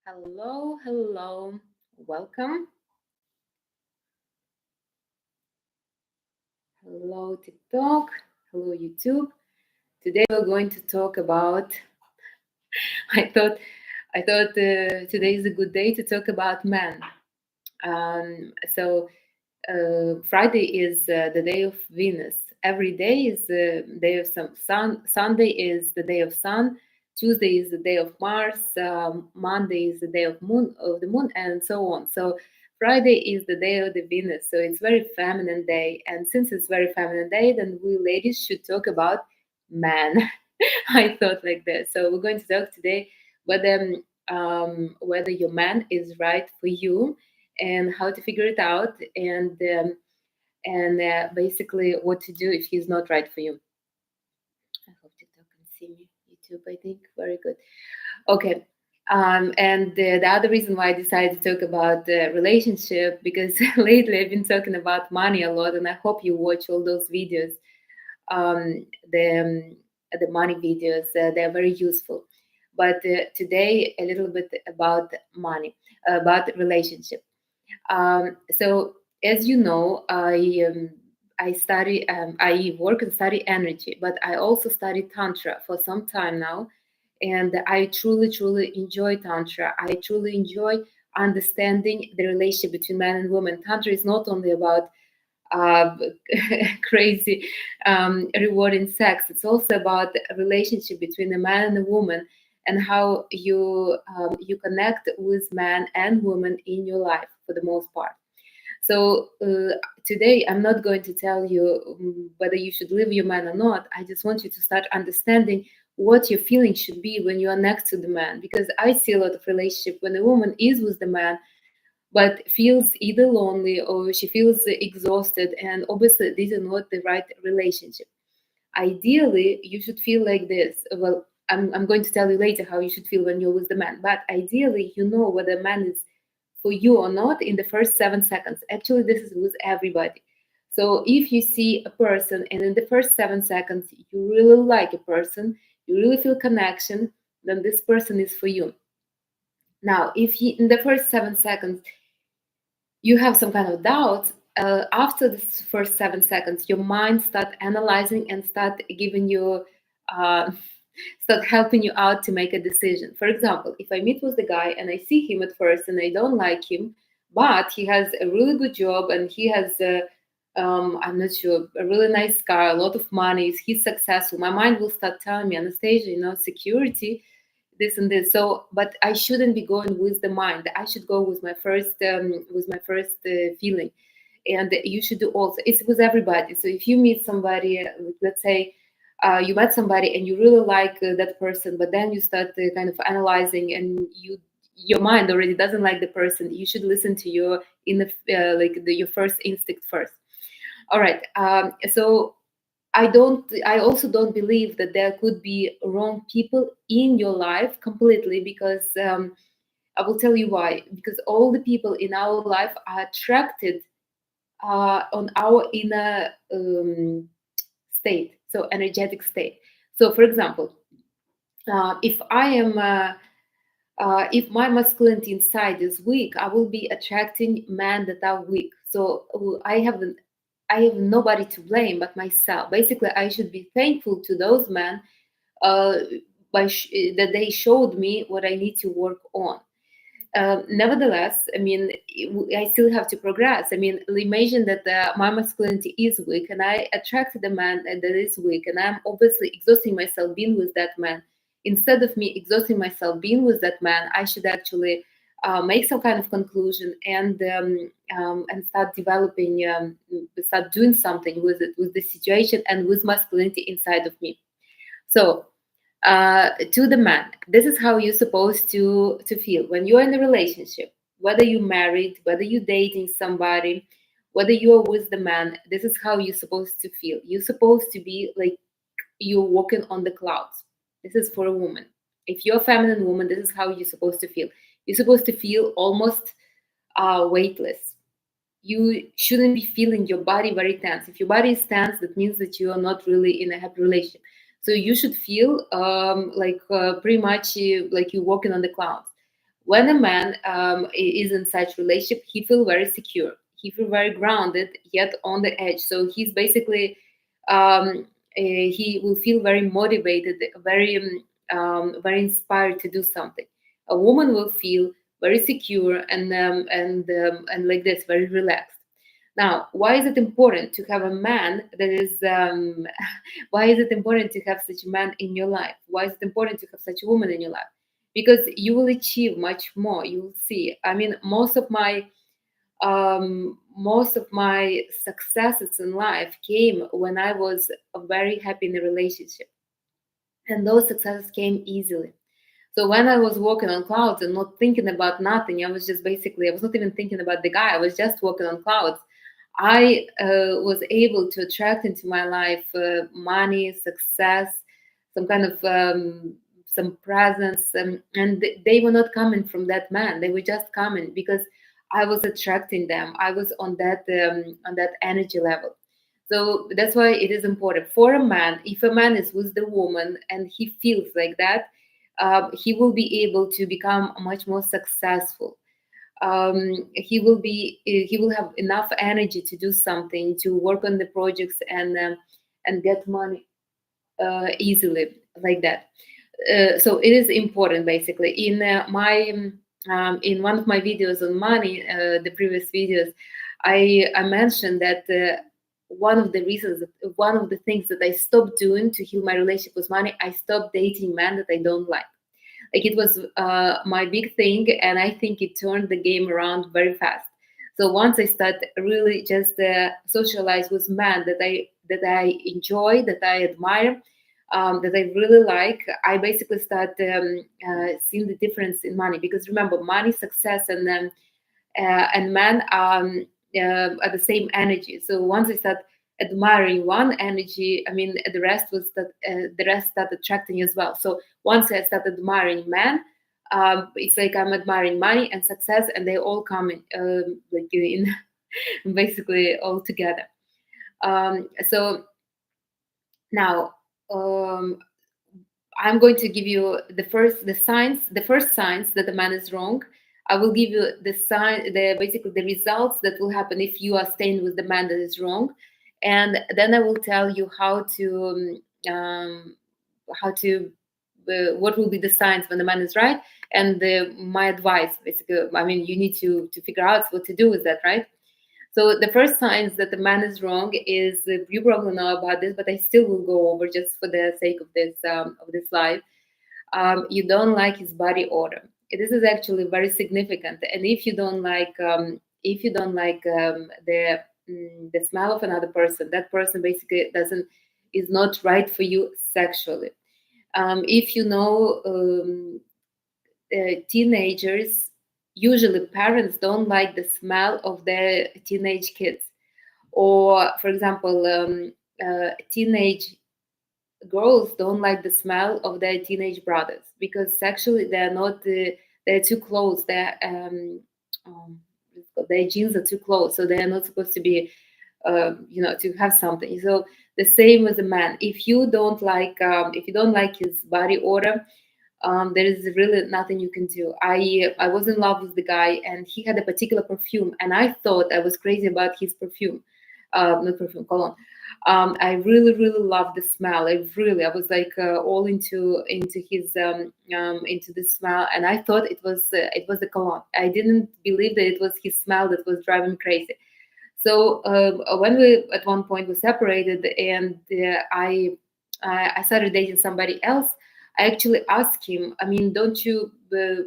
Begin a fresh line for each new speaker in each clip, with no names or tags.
Hello, hello. Welcome. Hello, TikTok. Hello, YouTube. Today we're going to talk about. I thought, I thought today is a good day to talk about men. So Friday is the day of Venus. Every day is the day of some sun. Sunday is the day of sun. Tuesday is the day of Mars. Monday is the day of the moon, and so on. So Friday is the day of the Venus. So it's very feminine day, and since it's very feminine day, then we ladies should talk about man. I thought like this. So we're going to talk today whether whether your man is right for you and how to figure it out and basically what to do if he's not right for you. I hope TikTok can see me. YouTube, I think, very good. Okay. And the other reason why I decided to talk about the relationship because lately I've been talking about money a lot, and I hope you watch all those videos. Um, the the money videos, they're very useful. But today a little bit about money, about relationship. So as you know, I work and study energy, but I also study tantra for some time now, and I truly enjoy tantra. I truly enjoy understanding the relationship between man and woman. Tantra is not only about uh, crazy rewarding sex. It's also about a relationship between a man and a woman and how you connect with man and woman in your life for the most part. So today I'm not going to tell you whether you should leave your man or not. I just want you to start understanding what your feeling should be when you are next to the man, because I see a lot of relationship when a woman is with the man but feels either lonely or she feels exhausted, and obviously this is not the right relationship. Ideally you should feel like this. Well, I'm going to tell you later how you should feel when you're with the man, but ideally you know whether a man is for you or not in the first 7 seconds. Actually, this is with everybody. So if you see a person and in the first 7 seconds you really like a person, you really feel connection, then this person is for you. Now if you in the first 7 seconds you have some kind of doubt, after the first 7 seconds your mind start analyzing and start giving you uh, start helping you out to make a decision. For example, if I meet with the guy and I see him at first and I don't like him, but he has a really good job and he has I'm not sure, a really nice car, a lot of money, he's successful, my mind will start telling me, Anastasia, security, this and this. So but I shouldn't be going with the mind. I should go with my first feeling. And you should do also, it's with everybody. So if you meet somebody, let's say you met somebody and you really like that person, but then you start kind of analyzing and your mind already doesn't like the person, you should listen to your in the your first instinct first. All right. So I also don't believe that there could be wrong people in your life completely, because I will tell you why. Because all the people in our life are attracted on our inner state, so energetic state. So, for example, if I am if my masculinity inside is weak, I will be attracting men that are weak. So I have nobody to blame but myself. Basically, I should be thankful to those men uh, that they showed me what I need to work on. Nevertheless, I mean, I still have to progress. I mean, imagine that my masculinity is weak and I attracted a man that is weak, and I'm obviously exhausting myself being with that man. Instead of me exhausting myself being with that man, I should actually make some kind of conclusion and start developing, start doing something with it, with the situation and with masculinity inside of me. So to the man, this is how you're supposed to feel when you're in a relationship, whether you're married, whether you're dating somebody, whether you're with the man. This is how you're supposed to feel. You're supposed to be like you're walking on the clouds. This is for a woman. If you're a feminine woman, this is how you're supposed to feel. You're supposed to feel almost weightless. You shouldn't be feeling your body very tense. If your body is tense, that means that you are not really in a happy relationship. So you should feel pretty much like you're walking on the clouds. When a man is in such relationship, he feel very secure, he feel very grounded yet on the edge. So he's basically he will feel very motivated, very very inspired to do something. A woman will feel very secure and like this, very relaxed. Now, why is it important to have a man that is why is it important to have such a man in your life? Why is it important to have such a woman in your life? Because you will achieve much more. You will see. I mean, most of my successes in life came when I was very happy in a relationship, and those successes came easily. So when I was walking on clouds and not thinking about nothing, I was just basically, I was not even thinking about the guy. I was just walking on clouds. I was able to attract into my life money, success, some kind of some presence, and they were not coming from that man. They were just coming because I was attracting them. I was on that energy level. So that's why it is important for a man. If a man is with the woman and he feels like that, he will be able to become much more successful. He will have enough energy to do something, to work on the projects and get money easily like that. So it is important basically in one of my videos on money, the previous videos, I mentioned that one of the reasons, one of the things that I stopped doing to heal my relationship with money, I stopped dating men that I don't like. Like it was my big thing, and I think it turned the game around very fast. So once I start really just socialize with men that I enjoy, that I admire, that I really like, I basically start seeing the difference in money. Because remember, money, success, and man are the same energy. So once I start admiring one energy, I mean the rest start attracting as well. So once I start admiring man, it's like I'm admiring money and success, and they all come in like in basically all together. So now um, I'm going to give you the first signs that the man is wrong. I will give you basically the results that will happen if you are staying with the man that is wrong, and then I will tell you how to what will be the signs when the man is right, and my advice basically. I mean, you need to figure out what to do with that, right? So the first signs that the man is wrong is you probably know about this, but I still will go over just for the sake of this live. You don't like his body odor. This is actually very significant, and if you don't like the smell of another person, that person basically doesn't is not right for you sexually. If you know teenagers, usually parents don't like the smell of their teenage kids, or for example, teenage girls don't like the smell of their teenage brothers because sexually they're not they're too close. Um, their genes are too close, so they are not supposed to be to have something. So the same with the man. If you don't like his body odor, there is really nothing you can do. I was in love with the guy, and he had a particular perfume, and I thought I was crazy about his perfume, not perfume, cologne. I really, really loved the smell. I was like all into his into the smell, and I thought it was the cologne. I didn't believe that it was his smell that was driving me crazy. So when we at one point were separated, and I started dating somebody else, I actually asked him. I mean, don't you?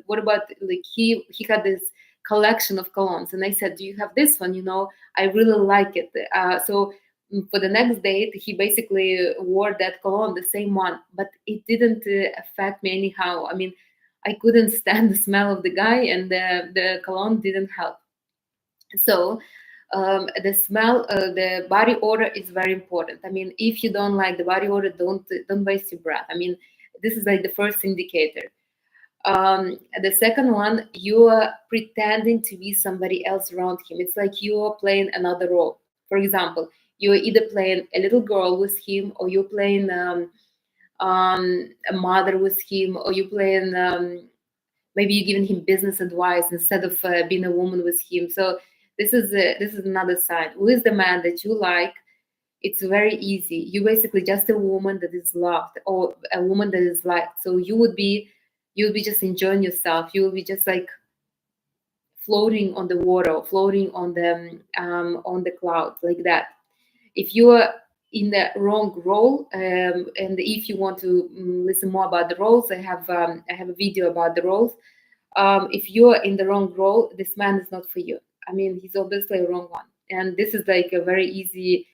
What about like he had this collection of colognes, and I said, do you have this one? I really like it. So for the next date, he basically wore that cologne, the same one, but it didn't affect me anyhow. I mean, I couldn't stand the smell of the guy, and the cologne didn't help. So the smell, the body odor is very important. I mean, if you don't like the body odor, don't waste your breath. I mean, this is like the first indicator. The second one, you are pretending to be somebody else around him. It's like you are playing another role. For example, you're either playing a little girl with him, or you're playing a mother with him, or you're playing maybe you're giving him business advice instead of being a woman with him. So this is another sign. Who is the man that you like? It's very easy. You're basically just a woman that is loved, or a woman that is liked. So you will be just enjoying yourself. You will be just like floating on the water, floating on the clouds, like that. If you are in the wrong role, and if you want to listen more about the roles, I have a video about the roles. If you're in the wrong role, this man is not for you. I mean, he's obviously a wrong one, and this is like a very easy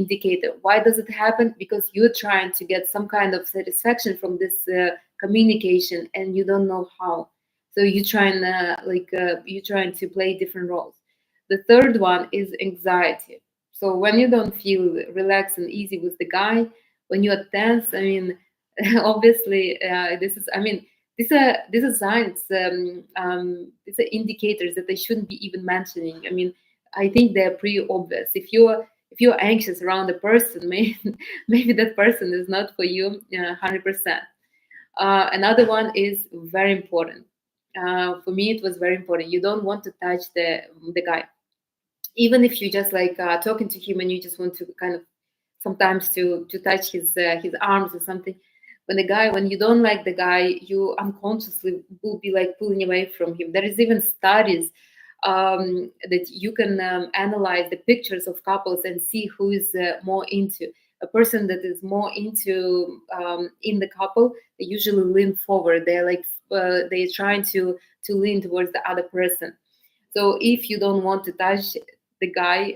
indicator. Why does it happen? Because you're trying to get some kind of satisfaction from this communication, and you don't know how. So you're trying to play different roles. The third one is anxiety. So when you don't feel relaxed and easy with the guy, when you're tense, I mean, obviously, these are signs, these are indicators that I shouldn't be even mentioning. I mean, I think they're pretty obvious. If you're anxious around a person, maybe that person is not for you, 100%. Another one is very important. For me, it was very important. You don't want to touch the guy, even if you just like talking to him and you just want to kind of sometimes to touch his arms or something. When you don't like the guy, you unconsciously will be like pulling away from him. There is even studies that you can analyze the pictures of couples and see who is more into. A person that is more into in the couple, they usually lean forward. They're trying to lean towards the other person. So if you don't want to touch the guy,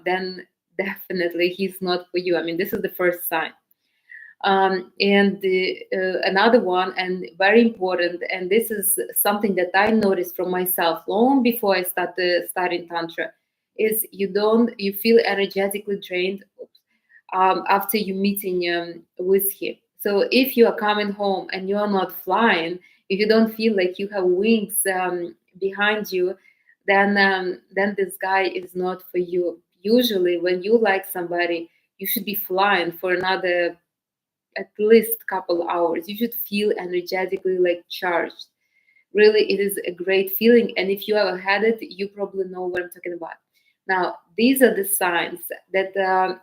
then definitely he's not for you. I mean, this is the first sign. Another one, and very important, and this is something that I noticed from myself long before I started studying tantra, is you feel energetically drained after you meeting with him. So if you are coming home and you are not flying, if you don't feel like you have wings behind you, then this guy is not for you. Usually, when you like somebody, you should be flying for another at least couple hours. You should feel energetically like charged. Really, it is a great feeling, and if you ever had it, you probably know what I'm talking about. Now, these are the signs that are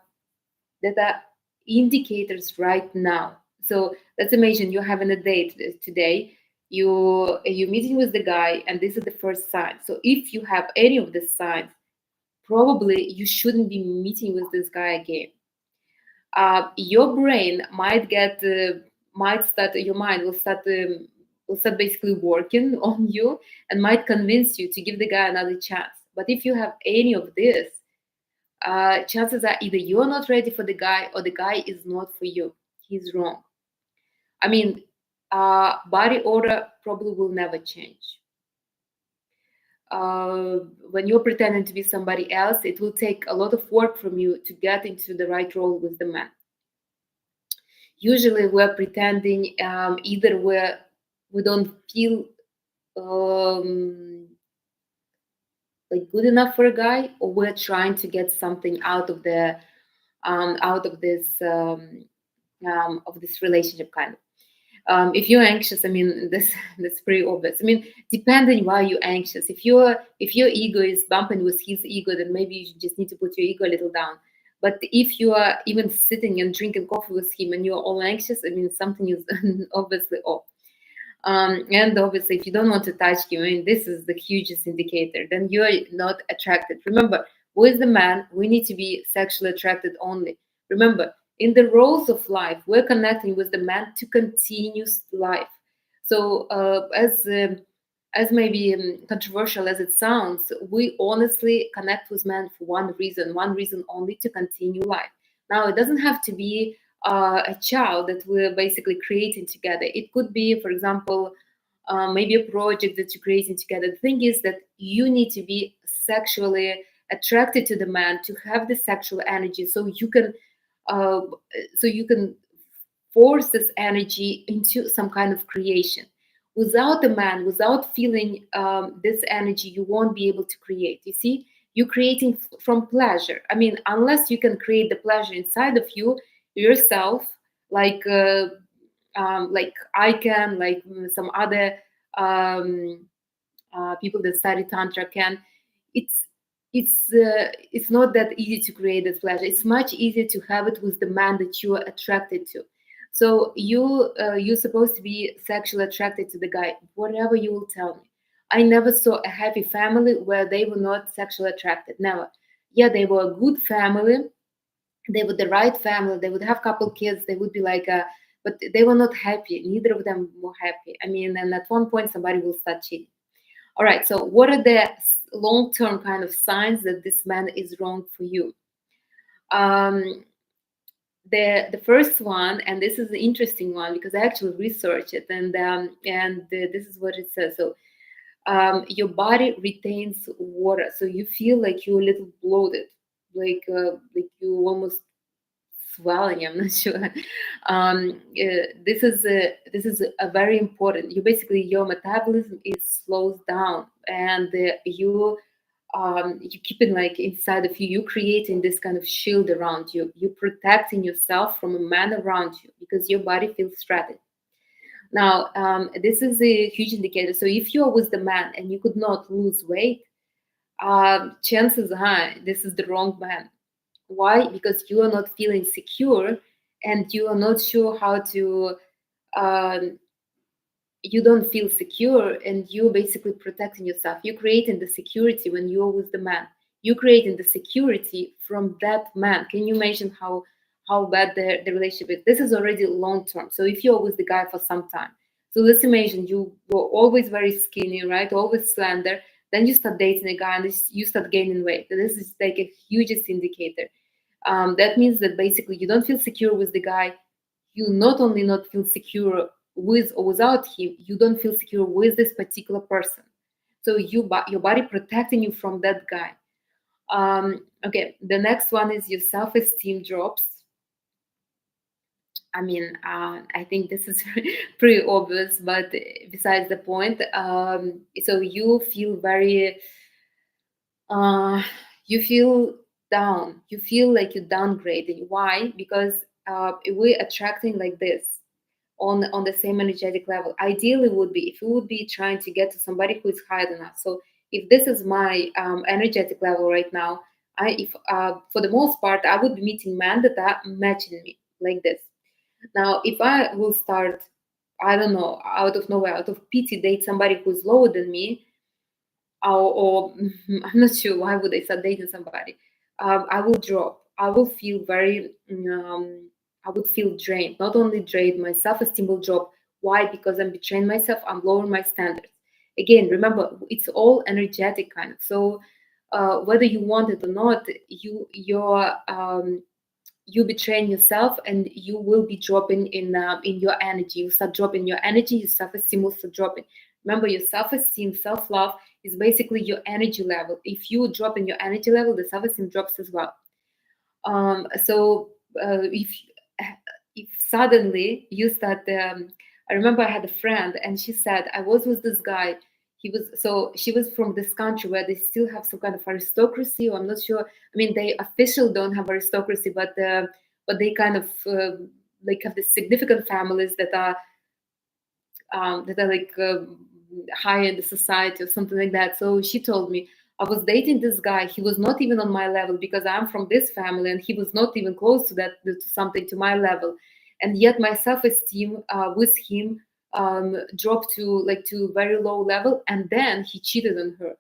indicators right now. So let's imagine you're having a date today. You're meeting with the guy, and this is the first sign. So if you have any of these signs, probably you shouldn't be meeting with this guy again. Your brain your mind will start basically working on you and might convince you to give the guy another chance. But if you have any of this, chances are either you're not ready for the guy or the guy is not for you. He's wrong. I mean, body odor probably will never change. When you're pretending to be somebody else, it will take a lot of work from you to get into the right role with the man. Usually, we're pretending either we don't feel like good enough for a guy, or we're trying to get something out of this relationship, kind of. If you're anxious, I mean, that's pretty obvious. I mean, depending why you're anxious. If your ego is bumping with his ego, then maybe you just need to put your ego a little down. But if you are even sitting and drinking coffee with him and you're all anxious, I mean, something is obviously off. And obviously, if you don't want to touch him, I mean, this is the hugest indicator. Then you are not attracted. Remember, with the man, we need to be sexually attracted only. Remember, in the roles of life, we're connecting with the man to continue life. So, as maybe controversial as it sounds, we honestly connect with men for one reason only: to continue life. Now, it doesn't have to be a child that we're basically creating together. It could be, for example, maybe a project that you're creating together. The thing is that you need to be sexually attracted to the man, to have the sexual energy, uh, so you can force this energy into some kind of creation. Without the man, without feeling this energy, you won't be able to create. You see, you're creating from pleasure. I mean, unless you can create the pleasure inside of you yourself, like like I can, like some other people that study tantra can. It's it's not that easy to create this pleasure. It's much easier to have it with the man that you are attracted to. So you're supposed to be sexually attracted to the guy, whatever you will tell me. I never saw a happy family where they were not sexually attracted. Never. Yeah, they were a good family. They were the right family. They would have couple kids. They would be like but they were not happy. Neither of them were happy. I mean, and at one point somebody will start cheating. All right. So what are the long-term kind of signs that this man is wrong for you? Um, the first one, and this is an interesting one because I actually researched it, and this is what it says. So your body retains water, so you feel like you're a little bloated, like you almost swelling. I'm not sure. This is a very important. You basically your metabolism is slows down, and you keep it like inside of you. You creating this kind of shield around you. You protecting yourself from a man around you because your body feels threatened. Now, this is a huge indicator. So if you're with the man and you could not lose weight, chances are high this is the wrong man. Why? Because you are not feeling secure and you are not sure how to, um, you don't feel secure and you're basically protecting yourself. You're creating the security when you're with the man. You're creating the security from that man. Can you imagine how bad the relationship is? This is already long term. So if you're with the guy for some time, so let's imagine you were always very skinny, right? Always slender. Then you start dating a guy and you start gaining weight. This is like a hugest indicator. That means that basically you don't feel secure with the guy. You not only not feel secure with or without him, you don't feel secure with this particular person. So your body protecting you from that guy. Okay, the next one is your self-esteem drops. I mean, I think this is pretty obvious, but besides the point, so you feel very uh, you feel down. You feel like you're downgrading. Why? Because we're attracting like this on the same energetic level. Ideally, would be if you would be trying to get to somebody who is higher than us. So if this is my energetic level right now, I if for the most part I would be meeting men that are matching me like this. Now, if I will start, I don't know, out of nowhere, out of pity, date somebody who's lower than me, or I'm not sure why would I start dating somebody. I will drop. I will feel very. I would feel drained. Not only drained, my self-esteem will drop. Why? Because I'm betraying myself. I'm lowering my standards. Again, remember, it's all energetic kind of. So whether you want it or not, you betraying yourself, and you will be dropping in your energy. You start dropping your energy. Your self-esteem will start dropping. Remember, your self-esteem, self-love is basically your energy level. If you drop in your energy level, the self-esteem drops as well. So if suddenly you start, I remember I had a friend, and she said I was with this guy. He was so she was from this country where they still have some kind of aristocracy, or I'm not sure. I mean, they officially don't have aristocracy, but they kind of like have the significant families that are like high in the society or something like that. So she told me I was dating this guy. He was not even on my level because I'm from this family, and he was not even close to that to something to my level. And yet my self-esteem with him dropped to very low level, and then he cheated on her.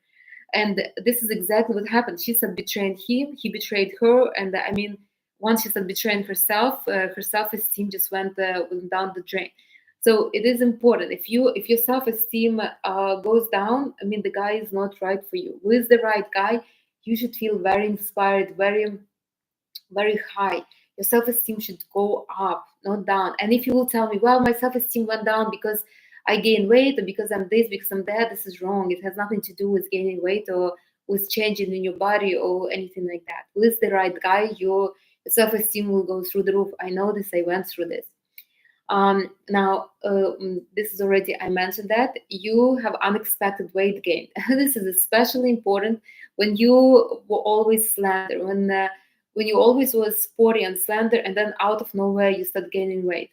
And this is exactly what happened. She started betraying him, he betrayed her, and I mean, once she started betraying herself, her self-esteem just went down the drain. So it is important, if your self-esteem goes down, I mean, the guy is not right for you. Who is the right guy? You should feel very inspired, very high. Your self-esteem should go up, not down. And if you will tell me, well, my self-esteem went down because I gained weight, or because I'm this, because I'm that, this is wrong. It has nothing to do with gaining weight or with changing in your body or anything like that. Who is the right guy? Your self-esteem will go through the roof. I know this, I went through this. Now, this is already, I mentioned that you have unexpected weight gain. This is especially important when you were always slender, when you always were sporty and slender, and then out of nowhere you start gaining weight.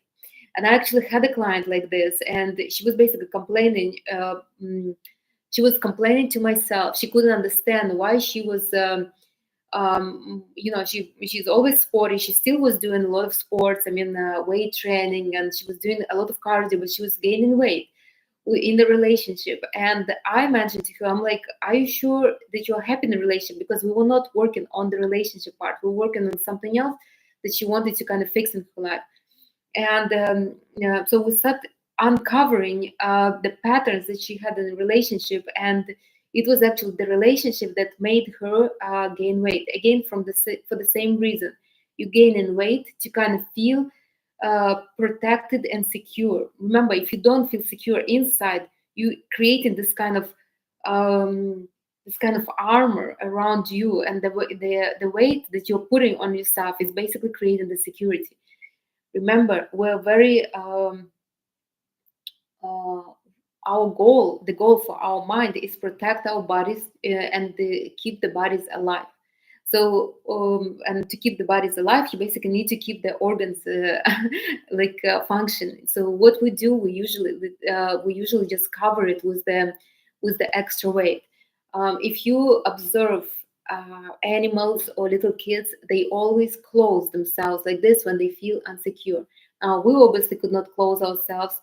And I actually had a client like this, and she was basically complaining. She was complaining to myself. She couldn't understand why she was, she's always sporty. She still was doing a lot of sports. I mean, weight training, and she was doing a lot of cardio, but she was gaining weight in the relationship. And I mentioned to her, I'm like, are you sure that you're happy in the relationship? Because we were not working on the relationship part. We were working on something else that she wanted to kind of fix in her life. And so we started uncovering the patterns that she had in the relationship, and it was actually the relationship that made her gain weight again, for the same reason. You gain in weight to kind of feel protected and secure. Remember, if you don't feel secure inside, you creating um, this kind of armor around you, and the weight that you're putting on yourself is basically creating the security. Remember, we're very uh, our goal, the goal for our mind is protect our bodies, and keep the bodies alive. So and to keep the bodies alive, you basically need to keep the organs functioning. So what we do, we usually just cover it with the extra weight. If you observe animals or little kids, they always close themselves like this when they feel insecure. We obviously could not close ourselves,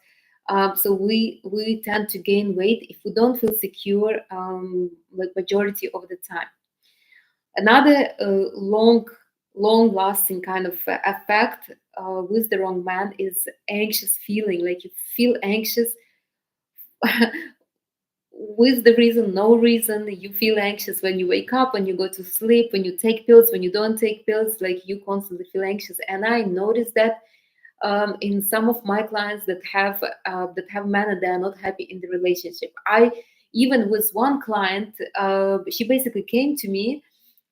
so we tend to gain weight if we don't feel secure, like majority of the time. Another long lasting kind of effect with the wrong man is anxious feeling. Like you feel anxious with the reason, no reason. You feel anxious when you wake up, when you go to sleep, when you take pills, when you don't take pills. Like you constantly feel anxious, and I noticed that in some of my clients that have men and they are not happy in the relationship. I even with one client, she basically came to me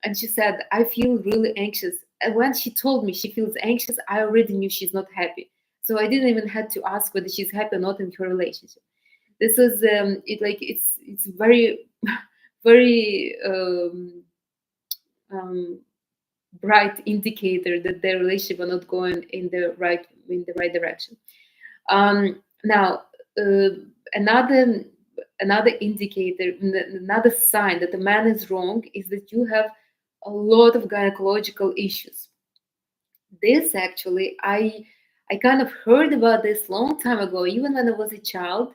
and she said, I feel really anxious. And when she told me she feels anxious, I already knew she's not happy. So I didn't even have to ask whether she's happy or not in her relationship. This is it's very very um, bright indicator that their relationship are not going in the right direction. Now, uh, another another indicator, another sign that the man is wrong is that you have a lot of gynecological issues. This actually, I kind of heard about this long time ago, even when I was a child.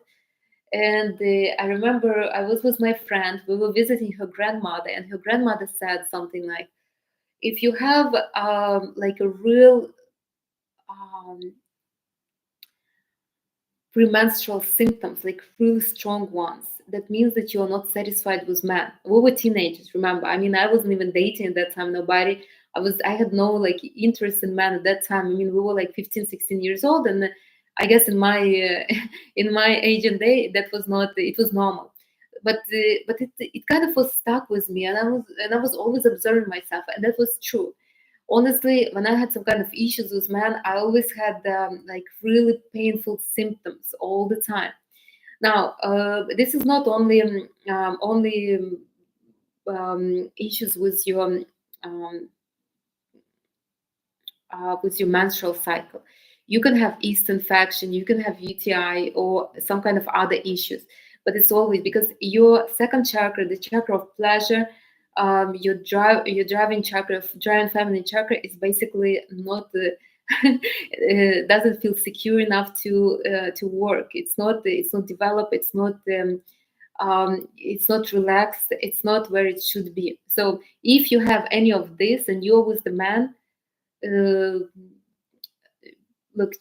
And I remember I was with my friend. We were visiting her grandmother, and her grandmother said something like, "If you have like a real um, premenstrual symptoms, like really strong ones, that means that you're not satisfied with men." We were teenagers, remember. I mean, I wasn't even dating at that time, nobody. I had no like interest in men at that time. I mean, we were like 15, 16 years old, and I guess in my in my age and day, that was not, it was normal. But it kind of was stuck with me, and I was always observing myself, and that was true. Honestly, when I had some kind of issues with men, I always had like really painful symptoms all the time. Now, this is not only issues um, with your menstrual cycle. You can have yeast infection, you can have UTI, or some kind of other issues. But it's always because your second chakra, the chakra of pleasure, your driving chakra, driving feminine chakra, is basically not doesn't feel secure enough to work. It's not developed. It's not relaxed. It's not where it should be. So if you have any of this and you're with the man, uh, look,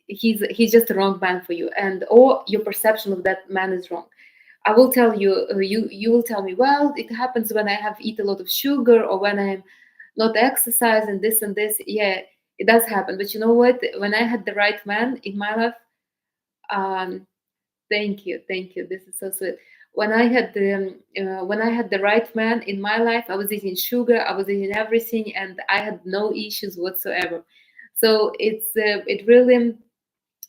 he's just a wrong man for you, and or your perception of that man is wrong. I will tell you, you will tell me, well, it happens when I have eat a lot of sugar or when I'm not exercising this and this. Yeah, it does happen, but you know what, when I had the right man in my life, um thank you, this is so sweet. When I had the right man in my life, I was eating sugar, I was eating everything, and I had no issues whatsoever. So it really,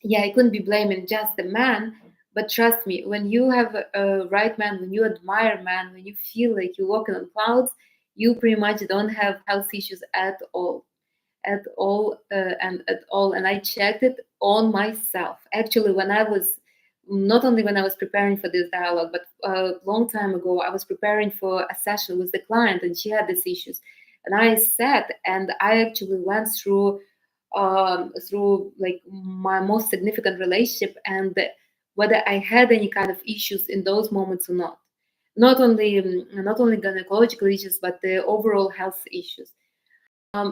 yeah, I couldn't be blaming just the man. But trust me, when you have a right man, when you admire man, when you feel like you're walking on clouds, you pretty much don't have health issues at all. at all, and at all. And I checked it on myself. Actually, when I was not only when I was preparing for this dialogue, but a long time ago, I was preparing for a session with the client, and she had these issues. And I sat and I actually went through like my most significant relationship, and whether I had any kind of issues in those moments or not. Not only gynecological issues, but the overall health issues.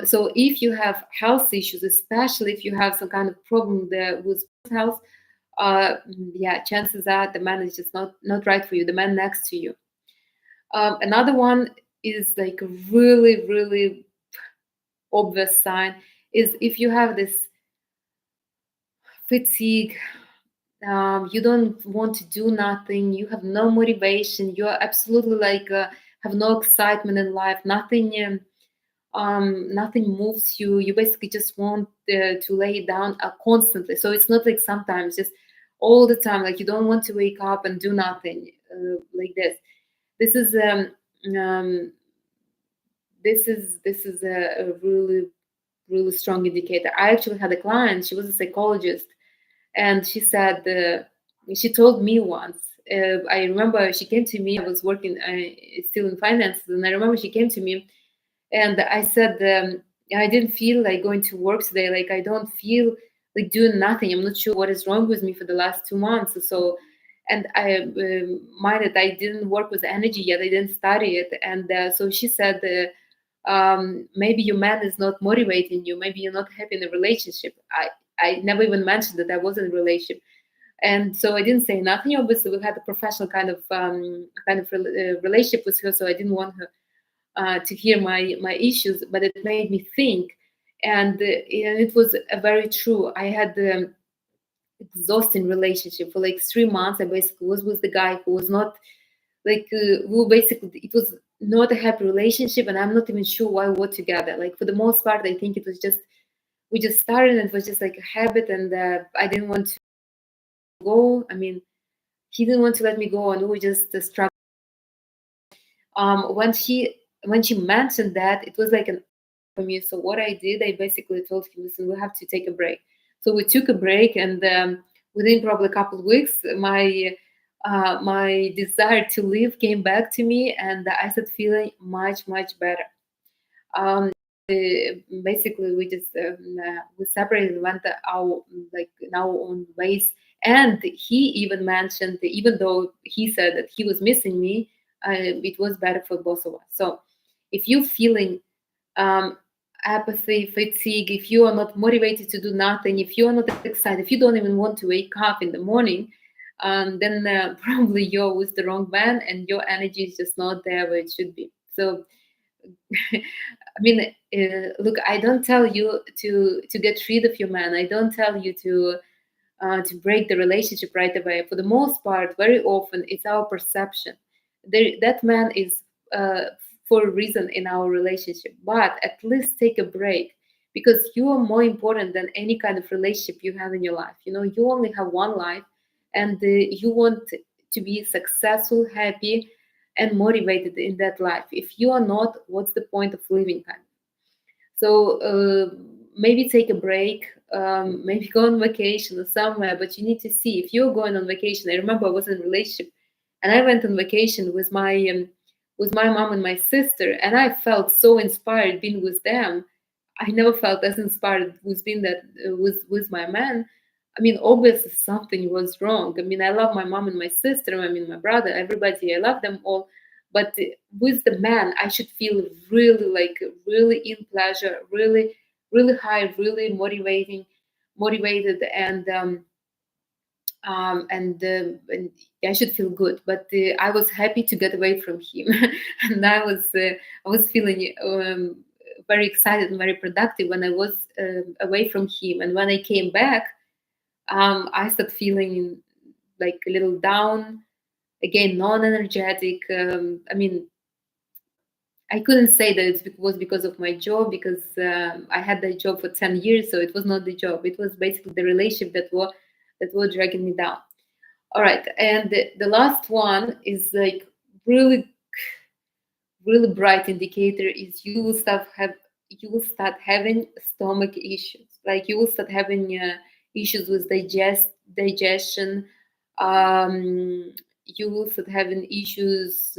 So if you have health issues, especially if you have some kind of problem there with health, yeah, chances are the man is just not right for you. The man next to you. Another one is like a really really obvious sign is if you have this fatigue. You don't want to do nothing. You have no motivation. You're absolutely like have no excitement in life. Nothing moves you. You basically just want to lay down constantly. So it's not like sometimes, just all the time. Like you don't want to wake up and do nothing like this. This is um, this is a really really strong indicator. I actually had a client. She was a psychologist, and she said she told me once. I remember she came to me. I was working still in finance, and I remember she came to me and I said, I didn't feel like going to work today. Like I don't feel like doing nothing. I'm not sure what is wrong with me for the last 2 months or so. And I minded I didn't work with energy yet. I didn't study it. And so she said, maybe your man is not motivating you. Maybe you're not happy in a relationship. I never even mentioned that I was in a relationship. And so I didn't say nothing. Obviously, we had a professional kind of relationship with her, so I didn't want her to hear my issues, but it made me think, and it was very true. I had exhausting relationship for like 3 months. I basically was with the guy who was not like who basically it was not a happy relationship, and I'm not even sure why we were together. Like for the most part, I think it was just we just started, and it was just like a habit, and I didn't want to go. I mean, he didn't want to let me go, and we were just struggling. When she mentioned that, it was like an for me. So what I did, I basically told him, listen, we have to take a break. So we took a break, and within probably a couple of weeks, my desire to leave came back to me, and I started feeling much better. Um, Basically, we just we separated, went our like in our own ways, and he even mentioned, even though he said that he was missing me, it was better for both of us. So, if you're feeling um, apathy, fatigue, if you are not motivated to do nothing, if you are not excited, if you don't even want to wake up in the morning, then probably you're with the wrong man, and your energy is just not there where it should be. So I mean, look, I don't tell you to get rid of your man. I don't tell you to break the relationship right away. For the most part, very often it's our perception. That man is for a reason in our relationship, but at least take a break, because you are more important than any kind of relationship you have in your life. You know, you only have one life, and you want to be successful, happy, and motivated in that life. If you are not, what's the point of living? Kind. So maybe take a break, maybe go on vacation or somewhere. But you need to see if you're going on vacation. I remember I was in a relationship, and I went on vacation with my mom and my sister, and I felt so inspired being with them. I never felt as inspired with being that with my man. I mean, obviously something was wrong. I mean, I love my mom and my sister. I mean, my brother, everybody. I love them all. But with the man, I should feel really like really in pleasure, really, really high, really motivated, and I should feel good. But I was happy to get away from him, and I was feeling very excited and very productive when I was away from him. And when I came back, I started feeling like a little down again, non-energetic. I mean, I couldn't say that it was because of my job, because I had that job for 10 years, so it was not the job. It was basically the relationship that were dragging me down. All right, and the last one is like really really bright indicator is you will start have you will start having stomach issues. Like you will start having issues with digestion. You will start having issues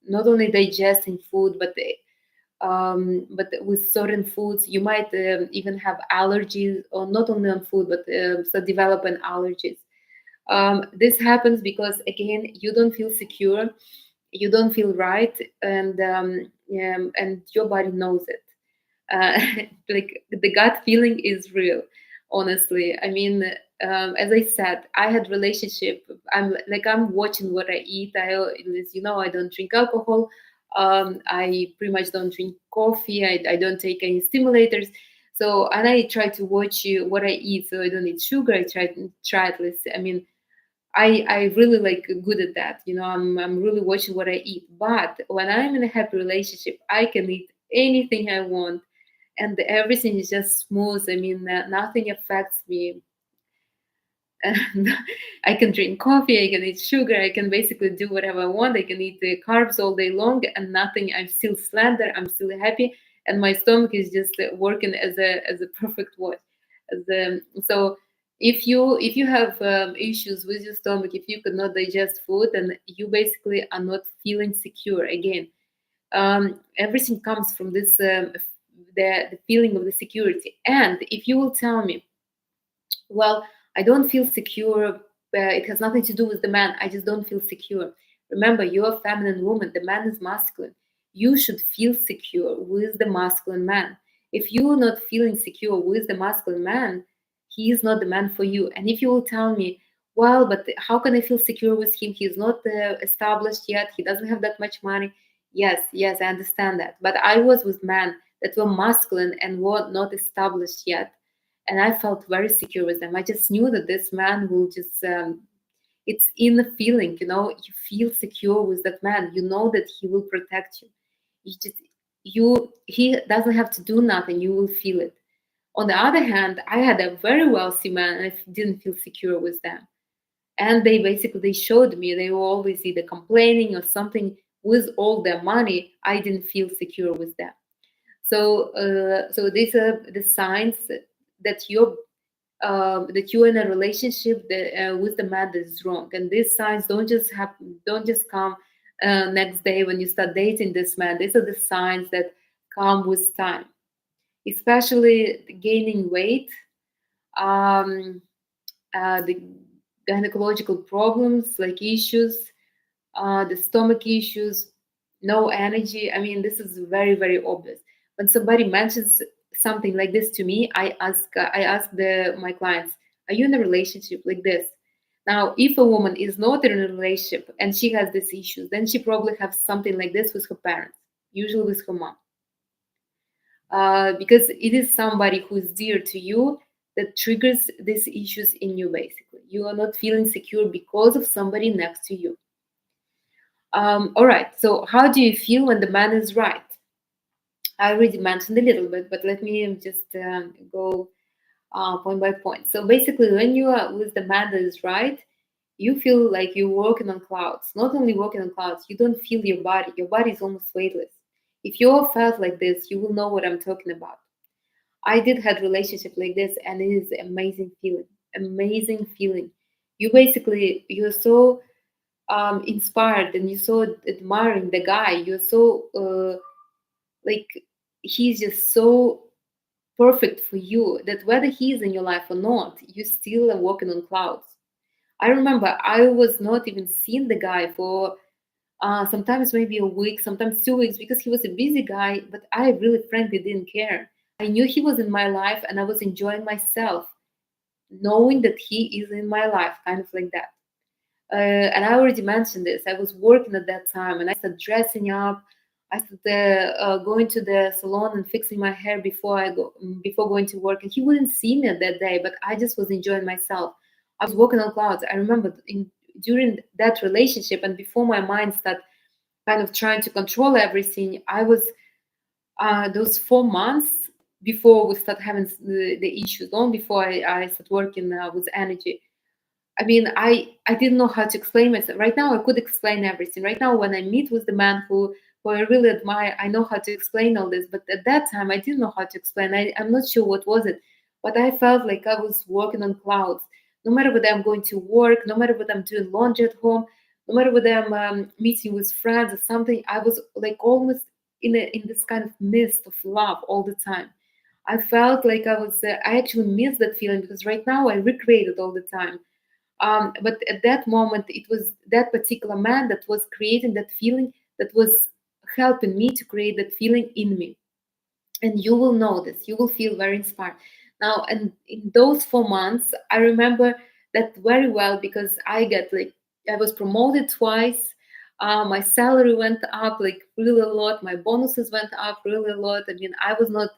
not only digesting food, but with certain foods. You might even have allergies, or not only on food, but start developing allergies. This happens because again, you don't feel secure, you don't feel right, and your body knows it. Like the gut feeling is real, honestly. I mean, as I said, I had relationship. I'm watching what I eat. As you know, I don't drink alcohol. I pretty much don't drink coffee. I don't take any stimulators. So, and I try to watch what I eat, so I don't eat sugar. I try at least. I mean, I really like good at that. I'm really watching what I eat. But when I'm in a happy relationship, I can eat anything I want, and everything is just smooth. I mean, nothing affects me. And I can drink coffee, I can eat sugar, I can basically do whatever I want. I can eat the carbs all day long, and nothing. I'm still slender. I'm still happy, and my stomach is just working as a perfect watch. So if you have issues with your stomach, if you could not digest food, then you basically are not feeling secure. Again, everything comes from this the feeling of the security. And if you will tell me, well, I don't feel secure. It has nothing to do with the man. I just don't feel secure. Remember, you're a feminine woman. The man is masculine. You should feel secure with the masculine man. If you're not feeling secure with the masculine man, he is not the man for you. And if you will tell me, well, but how can I feel secure with him? He's not established yet. He doesn't have that much money. Yes, yes, I understand that. But I was with men that were masculine and were not established yet, and I felt very secure with them. I just knew that this man will just. It's in the feeling, you feel secure with that man. You know that he will protect you. You just he doesn't have to do nothing. You will feel it. On the other hand, I had a very wealthy man, and I didn't feel secure with them. And they showed me they were always either complaining or something. With all their money, I didn't feel secure with them. So these are the signs that you're in a relationship with the man that is wrong. And these signs don't just come next day when you start dating this man. These are the signs that come with time, especially gaining weight, um, the gynecological problems like issues, the stomach issues, no energy. I mean, this is very, very obvious. When somebody mentions something like this to me, I ask my clients, "Are you in a relationship like this?" Now, if a woman is not in a relationship and she has these issues, then she probably has something like this with her parents, usually with her mom, because it is somebody who is dear to you that triggers these issues in you. Basically, you are not feeling secure because of somebody next to you. All right. So, how do you feel when the man is right? I already mentioned a little bit, but let me just go point by point. So, basically, when you are with the man that is right, you feel like you're walking on clouds. Not only walking on clouds, you don't feel your body. Your body is almost weightless. If you all felt like this, you will know what I'm talking about. I did had relationship like this, and it is amazing feeling. Amazing feeling. You're so inspired, and you're so admiring the guy. You're so like he's just so perfect for you that whether he's in your life or not, you still are walking on clouds. I remember I was not even seeing the guy for sometimes maybe a week, sometimes 2 weeks, because he was a busy guy, but I really frankly didn't care. I knew he was in my life, and I was enjoying myself knowing that he is in my life, kind of like that. And I already mentioned this. I was working at that time, and I started dressing up. I started going to the salon and fixing my hair before going to work. And he wouldn't see me that day, but I just was enjoying myself. I was walking on clouds. I remember during that relationship, and before my mind started kind of trying to control everything, I was those 4 months before we start having the issues, long before I started working with energy. I mean, I didn't know how to explain myself. Right now, I could explain everything. Right now, when I meet with the man who who I really admire. I know how to explain all this, but at that time I didn't know how to explain. I'm not sure what was it, but I felt like I was walking on clouds. No matter whether I'm going to work, no matter whether I'm doing laundry at home, no matter whether I'm meeting with friends or something, I was like almost in this kind of mist of love all the time. I felt like I actually missed that feeling because right now I recreate it all the time. But at that moment, it was that particular man that was creating that feeling, that was helping me to create that feeling in me. And you will know this, you will feel very inspired. Now, and in those 4 months, I remember that very well because I was promoted twice. My salary went up like really a lot. My bonuses went up really a lot. I mean, I was not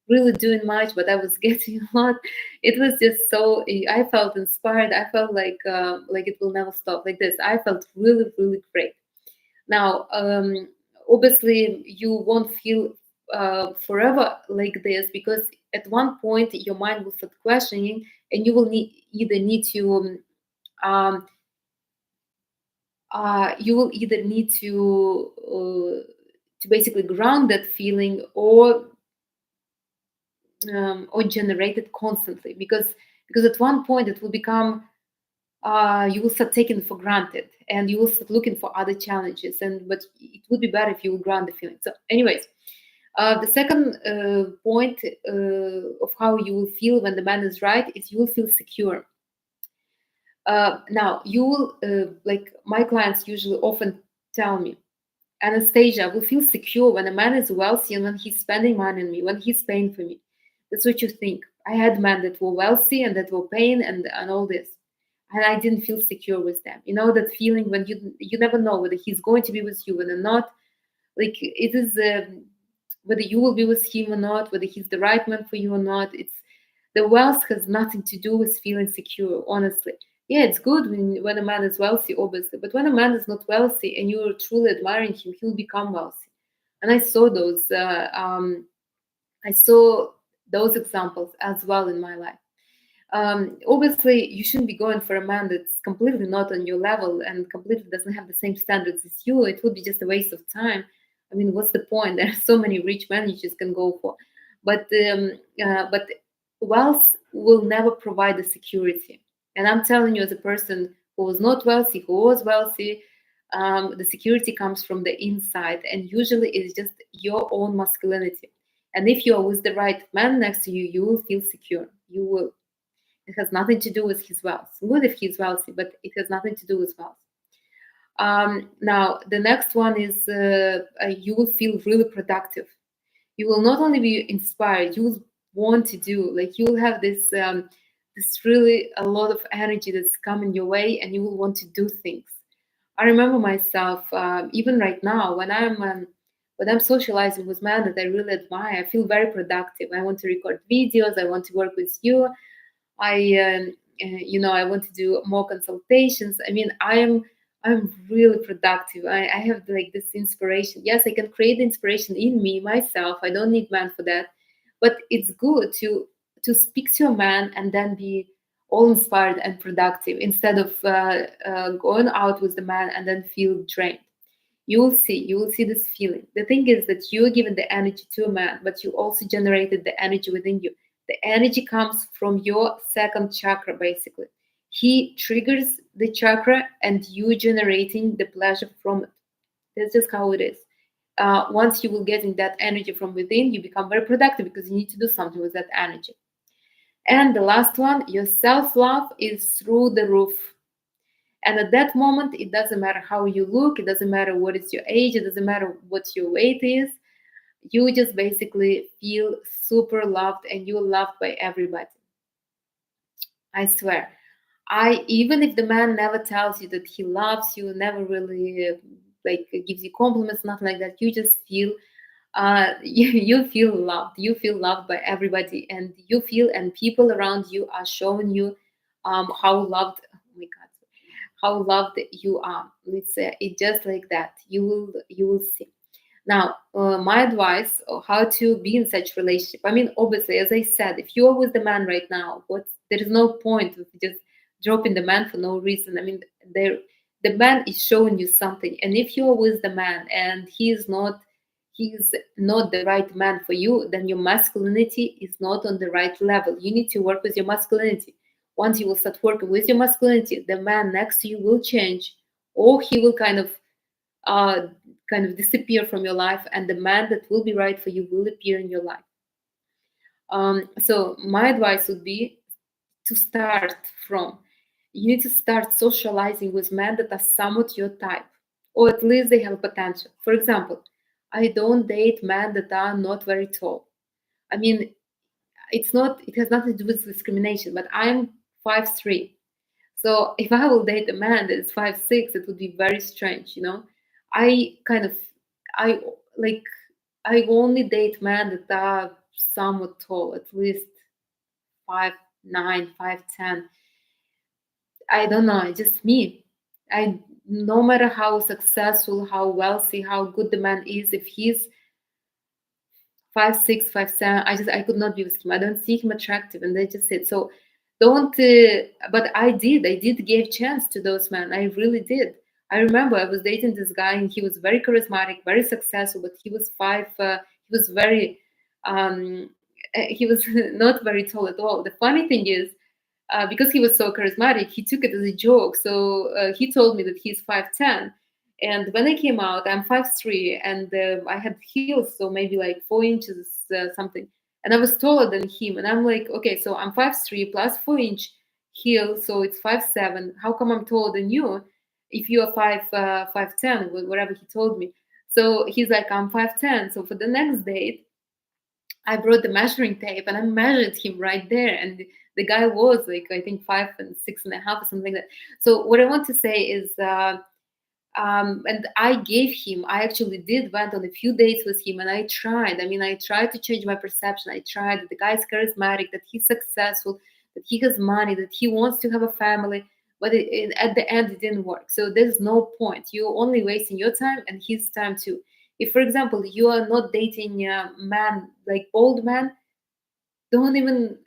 really doing much, but I was getting a lot. It was just so. I felt inspired. I felt like it will never stop like this. I felt really, really great. Now, obviously, you won't feel forever like this because at one point your mind will start questioning, and you will need um, you will either need to basically ground that feeling or generate it constantly because at one point it will become you will start taking it for granted and you will start looking for other challenges and but it would be better if you will ground the feeling. So anyways, the second point of how you will feel when the man is right is you will feel secure. Now you will like my clients usually often tell me, Anastasia, I will feel secure when a man is wealthy and when he's spending money on me, when he's paying for me. That's what you think. I had men that were wealthy and that were paying and all this. And I didn't feel secure with them. You know that feeling when you never know whether he's going to be with you, whether not. Like it is whether you will be with him or not, whether he's the right man for you or not. It's the wealth has nothing to do with feeling secure, honestly. Yeah, it's good when a man is wealthy, obviously, but when a man is not wealthy and you're truly admiring him, he'll become wealthy. And I saw those examples as well in my life. Obviously, you shouldn't be going for a man that's completely not on your level and completely doesn't have the same standards as you. It would be just a waste of time. I mean, what's the point? There are so many rich men you just can go for, but wealth will never provide the security. And I'm telling you, as a person who was not wealthy, who was wealthy, the security comes from the inside, and usually it's just your own masculinity. And if you are with the right man next to you, you will feel secure. You will. It has nothing to do with his wealth. Good if he's wealthy, but it has nothing to do with wealth. Now, the next one is you will feel really productive. You will not only be inspired, you will want to do. Like you will have this really a lot of energy that's coming your way, and you will want to do things. I remember myself even right now when I'm socializing with men that I really admire. I feel very productive. I want to record videos. I want to work with you. I want to do more consultations. I mean, I'm really productive. I have like this inspiration. Yes, I can create inspiration in me myself. I don't need man for that, but it's good to speak to a man and then be all inspired and productive instead of going out with the man and then feel drained. You will see this feeling. The thing is that you're giving the energy to a man, but you also generated the energy within you. The energy comes from your second chakra, basically. He triggers the chakra and you generating the pleasure from it. That's just how it is. Once you will getting that energy from within, you become very productive because you need to do something with that energy. And the last one, your self-love is through the roof. And at that moment, it doesn't matter how you look, it doesn't matter what is your age, it doesn't matter what your weight is. You just basically feel super loved and you're loved by everybody. I swear. I even if the man never tells you that he loves you, never really like gives you compliments, nothing like that, you just feel you feel loved. You feel loved by everybody, and you feel and people around you are showing you how loved. Oh my God, how loved you are. Let's say it just like that. You will see. Now, my advice on how to be in such relationship. I mean, obviously, as I said, if you are with the man right now, there is no point of just dropping the man for no reason. I mean, there the man is showing you something, and if you're with the man and he's not the right man for you, then your masculinity is not on the right level. You need to work with your masculinity. Once you will start working with your masculinity, the man next to you will change, or he will uh, kind of disappear from your life, and the man that will be right for you will appear in your life. So my advice would be to start from, you need to start socializing with men that are somewhat your type, or at least they have potential. For example, I don't date men that are not very tall. I mean, it has nothing to do with discrimination, but I'm 5'3". So if I will date a man that is 5'6", it would be very strange, you know. I kind of I like I only date men that are somewhat tall, at least 5'9", 5'10". I don't know, it's just me. I No matter how successful, how wealthy, how good the man is, if he's 5'6", 5'7", I could not be with him. I don't see him attractive, and that's just it. So don't. But I did give chance to those men. I really did. I remember I was dating this guy, and he was very charismatic, very successful, but he was five. He was very. He was not very tall at all. The funny thing is, because he was so charismatic, he took it as a joke. So he told me that he's 5'10". And when I came out, I'm 5'3", and I had heels, so maybe like 4 inches something. And I was taller than him. And I'm like, okay, so I'm 5'3" plus 4 inch heel, so it's 5'7". How come I'm taller than you if you are 5'10", whatever he told me. So he's like, I'm 5'10". So for the next date, I brought the measuring tape and I measured him right there. And the guy was like, I think 5'6.5" or something like that. So what I want to say is, and I actually did went on a few dates with him, and I tried to change my perception. I tried that the guy's charismatic, that he's successful, that he has money, that he wants to have a family, but at the end it didn't work. So there's no point. You're only wasting your time and his time too. If, for example, you are not dating a man, like old man, don't even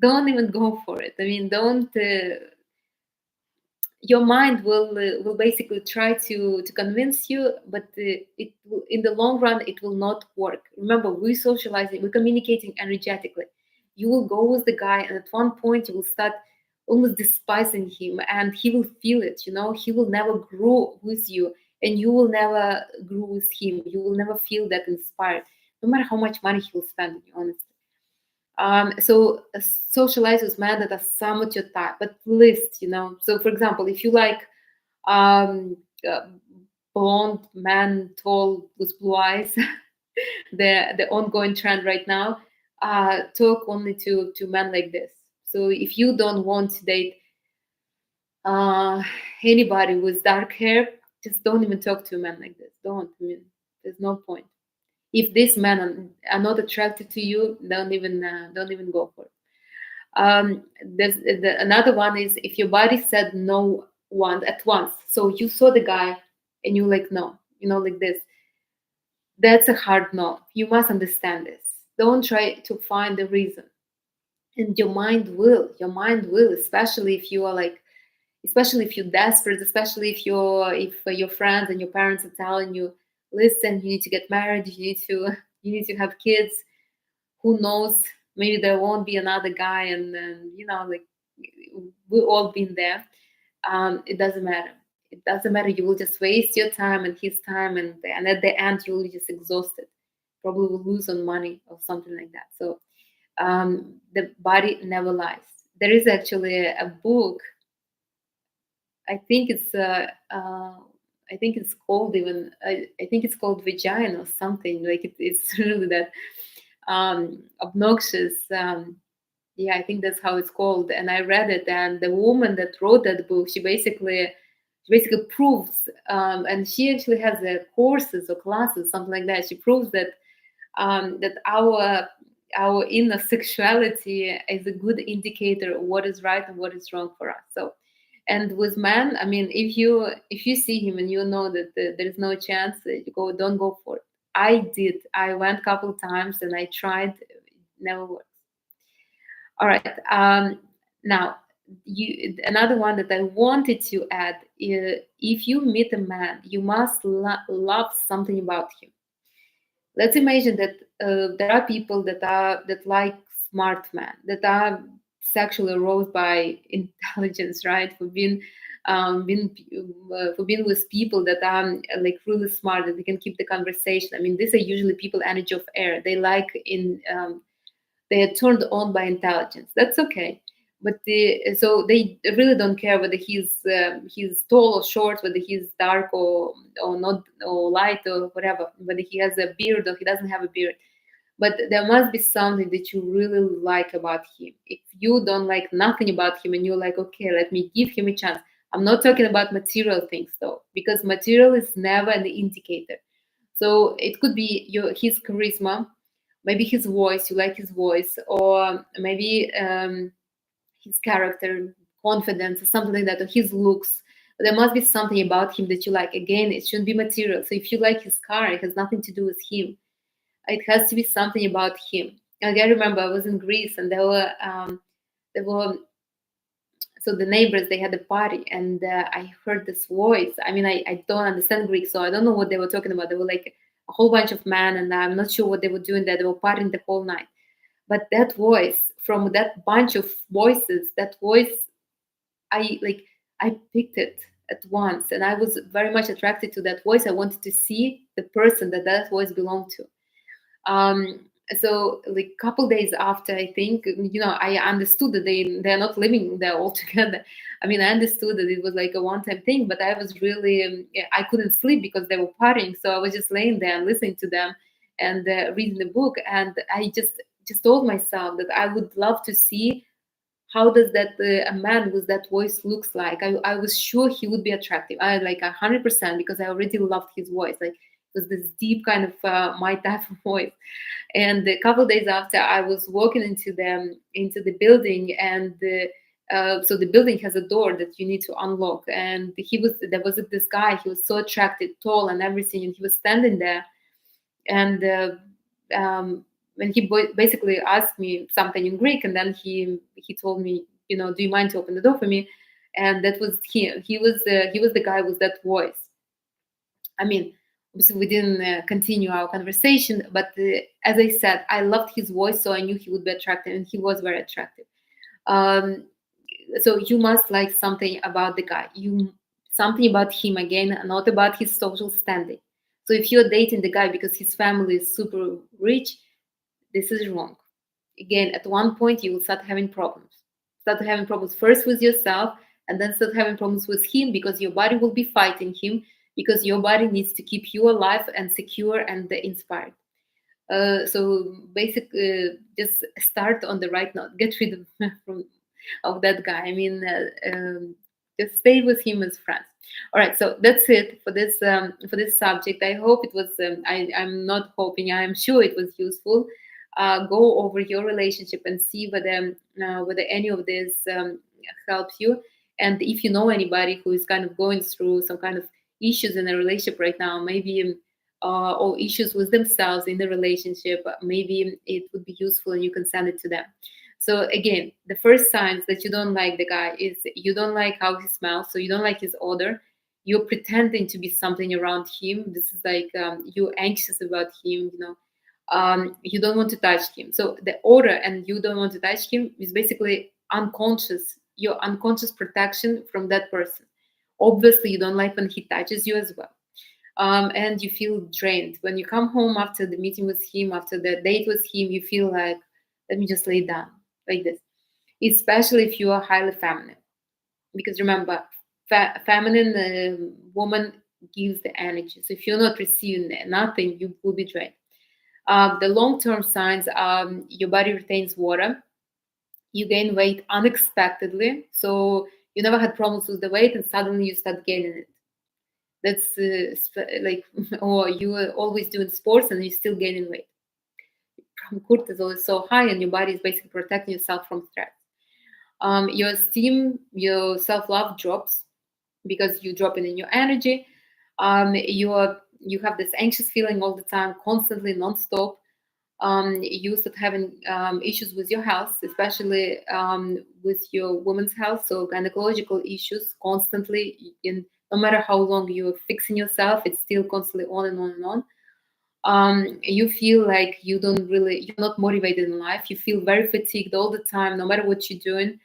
don't even go for it. I mean, don't your mind will basically try to convince you, but in the long run it will not work. Remember, we're socializing, we're communicating energetically. You will go with the guy, and at one point you will start almost despising him, and he will feel it. You know, he will never grow with you, and you will never grow with him. You will never feel that inspired, no matter how much money he will spend on you, honestly. So socialize with men that are somewhat your type, at least, you know. So, for example, if you like um, uh, blonde man, tall with blue eyes, the ongoing trend right now, talk only to men like this. So, if you don't want to date uh, anybody with dark hair, just don't even talk to a man like this. Don't. I mean, there's no point. If these men are not attracted to you, don't even go for it. Another one is, if your body said no one at once. So you saw the guy and you like no, you know, like this. That's a hard no. You must understand this. Don't try to find the reason. And your mind will, especially if you are like, especially if you're desperate, especially if your friends and your parents are telling you, listen, you need to get married, you need to have kids. Who knows, maybe there won't be another guy, and then, like, we've all been there. It doesn't matter. It doesn't matter. You will just waste your time and his time, and at the end you will be just exhausted, probably will lose on money or something like that. So the body never lies. There is actually a book. I think it's I think it's called even I think it's called Vagina or something, like it's really that obnoxious. Yeah, I think that's how it's called. And I read it, and the woman that wrote that book, she basically proves, and she actually has courses or classes, something like that. She proves that our inner sexuality is a good indicator of what is right and what is wrong for us. So, and with men, I mean, if you see him and you know that there is no chance, don't go for it. I did. I went a couple times and I tried. It never worked. All right. Now, another one that I wanted to add, if you meet a man, you must love something about him. Let's imagine that there are people that like smart men, that are sexually aroused by intelligence, right? For being with people that are like really smart, that they can keep the conversation. I mean, these are usually people energy of air. They like in they are turned on by intelligence. That's okay. But so they really don't care whether he's tall or short, whether he's dark or not, or light or whatever, whether he has a beard or he doesn't have a beard. But there must be something that you really like about him. If you don't like nothing about him and you're like, okay, let me give him a chance. I'm not talking about material things though, because material is never an indicator. So it could be his charisma, maybe his voice, you like his voice, or maybe his character, confidence, or something like that, or his looks. There must be something about him that you like. Again, it shouldn't be material. So if you like his car, it has nothing to do with him. It has to be something about him. Like, I remember I was in Greece and there were so the neighbors, they had a party, and I heard this voice. I mean, I don't understand Greek, so I don't know what they were talking about. They were like a whole bunch of men, and I'm not sure what they were doing there. They were partying the whole night. But that voice, from that bunch of voices, that voice, I like, I picked it at once, and I was very much attracted to that voice. I wanted to see the person that voice belonged to. um so like couple days after, I think, I understood that they're not living there all together. I mean, I understood that it was like a one-time thing, but I was really yeah, I couldn't sleep because they were partying, so I was just laying there and listening to them and reading the book, and I just told myself that I would love to see how does that a man with that voice looks like. I was sure he would be attractive. I like 100%, because I already loved his voice. Like, it was this deep kind of my type of voice. And a couple of days after, I was walking into the building, and so the building has a door that you need to unlock. And there was this guy. He was so attractive, tall, and everything, and he was standing there. And when he basically asked me something in Greek, and then he told me, do you mind to open the door for me? And that was him. He was the guy with that voice. I mean, obviously we didn't continue our conversation, but as I said, I loved his voice, so I knew he would be attractive, and he was very attractive. Um, so you must like something about the guy. Something about him, again, not about his social standing. So if you're dating the guy because his family is super rich, this is wrong. Again, at one point you will start having problems. Start having problems first with yourself, and then start having problems with him, because your body will be fighting him, because your body needs to keep you alive and secure and inspired. So basically, just start on the right note. Get rid of of that guy. I mean, just stay with him as friends. All right, so that's it for this subject. I hope it was. I'm not hoping. I'm sure it was useful. Go over your relationship and see whether any of this helps you. And if you know anybody who is kind of going through some kind of issues in a relationship right now, maybe or issues with themselves in the relationship, maybe it would be useful and you can send it to them. So again, the first signs that you don't like the guy is you don't like how he smells, so you don't like his odor. You're pretending to be something around him. This is like you're anxious about him, you don't want to touch him. So the odor and you don't want to touch him is basically unconscious, your unconscious protection from that person. Obviously, you don't like when he touches you as well. And you feel drained. When you come home after the meeting with him, after the date with him, you feel like, let me just lay down like this. Especially if you are highly feminine. Because remember, feminine woman gives the energy. So if you're not receiving nothing, you will be drained. The long-term signs are your body retains water, you gain weight unexpectedly. So you never had problems with the weight and suddenly you start gaining it. That's like, or you were always doing sports and you're still gaining weight. Cortisol is so high and your body is basically protecting yourself from stress. Your esteem, your self-love drops because you're dropping in your energy. You have this anxious feeling all the time, constantly, non-stop. You start having issues with your health, especially with your woman's health. So gynecological issues constantly. In no matter how long you're fixing yourself, it's still constantly on and on and on. You feel like you're not motivated in life. You feel very fatigued all the time, no matter what you're doing.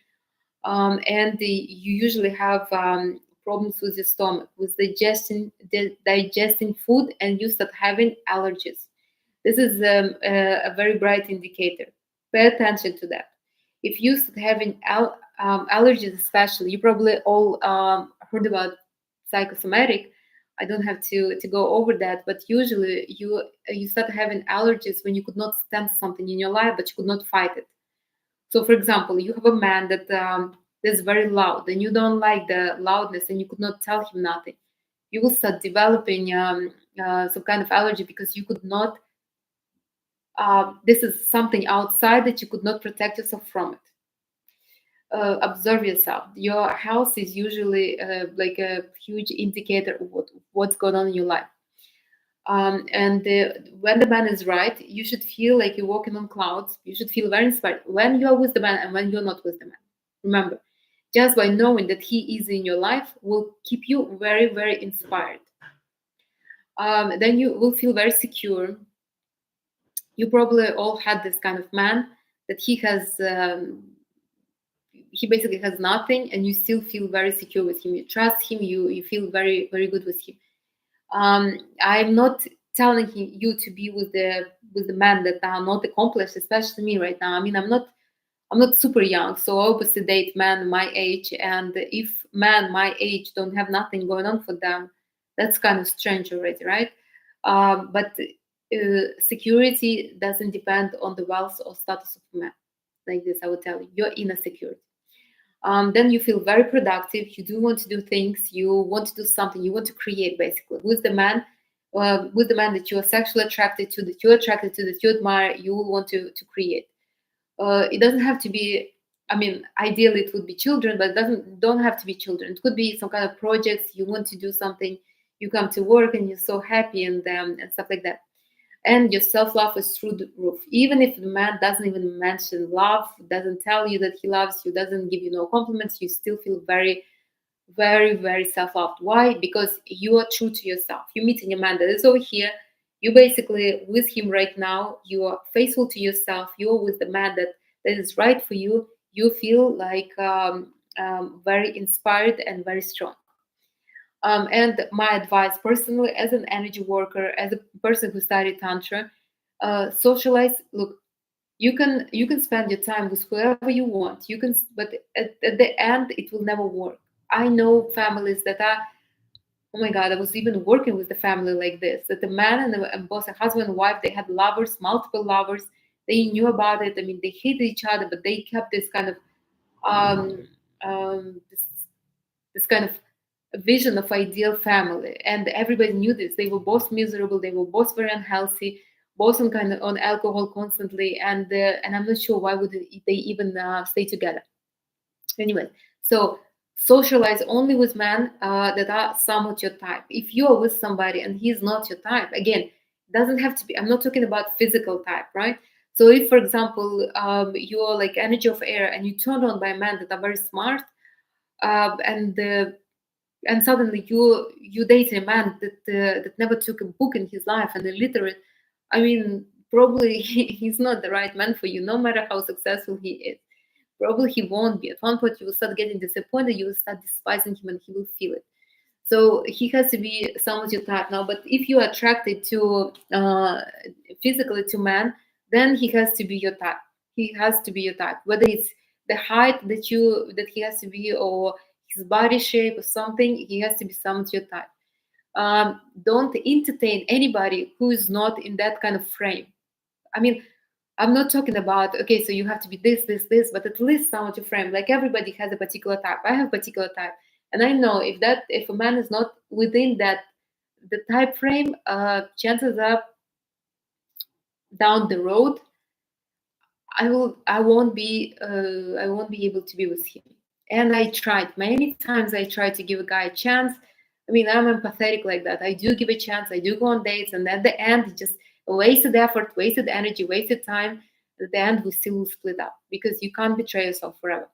You usually have problems with your stomach, with digesting food, and you start having allergies. This is a very bright indicator. Pay attention to that. If you start having allergies, especially, you probably all heard about psychosomatic. I don't have to go over that, but usually you start having allergies when you could not stand something in your life, but you could not fight it. So, for example, you have a man that is very loud, and you don't like the loudness, and you could not tell him nothing. You will start developing some kind of allergy because you could not. This is something outside that you could not protect yourself from it. Observe yourself. Your health is usually like a huge indicator of what's going on in your life. When the man is right, you should feel like you're walking on clouds. You should feel very inspired when you are with the man and when you're not with the man. Remember, just by knowing that he is in your life will keep you very, very inspired. Then you will feel very secure. You probably all had this kind of man that he basically has nothing, and you still feel very secure with him. You trust him. You feel very, very good with him. I'm not telling you to be with the men that are not accomplished, especially me right now. I mean, I'm not super young, so I obviously date men my age. And if men my age don't have nothing going on for them, that's kind of strange already, right? But security doesn't depend on the wealth or status of man. Like this, I would tell you, your inner security. Then you feel very productive. You do want to do things. You want to do something. You want to create, basically, with the man that you are sexually attracted to, that you're attracted to, that you admire. You will want to create. It doesn't have to be. I mean, ideally it would be children, but it don't have to be children. It could be some kind of projects. You want to do something. You come to work and you're so happy and stuff like that. And your self-love is through the roof. Even if the man doesn't even mention love, doesn't tell you that he loves you, doesn't give you no compliments, you still feel very, very, very self-loved. Why? Because you are true to yourself. You're meeting a man that is over here. You basically with him right now. You are faithful to yourself. You're with the man that is right for you. You feel like very inspired and very strong. And my advice personally, as an energy worker, as a person who studied tantra, socialize. Look, you can spend your time with whoever you want. You can, but at the end, it will never work. I know families that are. Oh my God, I was even working with the family like this. That the man and both a husband and wife, they had lovers, multiple lovers. They knew about it. I mean, they hated each other, but they kept this kind of um, this kind of vision of ideal family, and everybody knew this. They were both miserable. They were both very unhealthy, both on kind of on alcohol constantly, and I'm not sure why would they even stay together. Anyway, so socialize only with men that are somewhat your type. If you are with somebody and he's not your type, again, doesn't have to be. I'm not talking about physical type, right? So if, for example, you're like energy of air and you turned on by men that are very smart, uh, and uh, and suddenly you date a man that never took a book in his life and illiterate. I mean, probably he's not the right man for you, no matter how successful he is. Probably he won't be. At one point you will start getting disappointed, you will start despising him, and he will feel it. So he has to be somewhat your type now. But if you are attracted to physically to man, then he has to be your type. He has to be your type, whether it's the height that he has to be, or his body shape or something. He has to be somewhat your type. Don't entertain anybody who is not in that kind of frame. I mean, I'm not talking about, okay, so you have to be this, but at least somewhat your frame. Like everybody has a particular type. I have a particular type, and I know if a man is not within the type frame, chances are down the road, I won't be able to be with him. And I tried many times. I tried to give a guy a chance. I mean, I'm empathetic like that. I do give a chance. I do go on dates, and at the end, Wasted effort, wasted energy, wasted time. At the end, we still will split up because you can't betray yourself forever.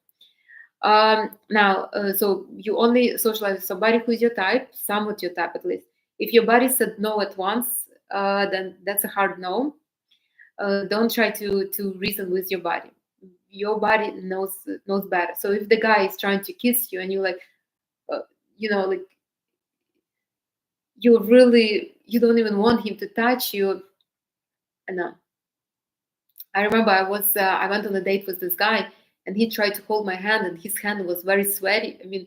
So you only socialize with somebody who is your type, somewhat your type at least. If your body said no at once, then that's a hard no. Don't try to reason with your body. Your body knows better. So if the guy is trying to kiss you and you're like, uh, like you don't even want him to touch you. No, I remember I went on a date with this guy and he tried to hold my hand and his hand was very sweaty. I mean,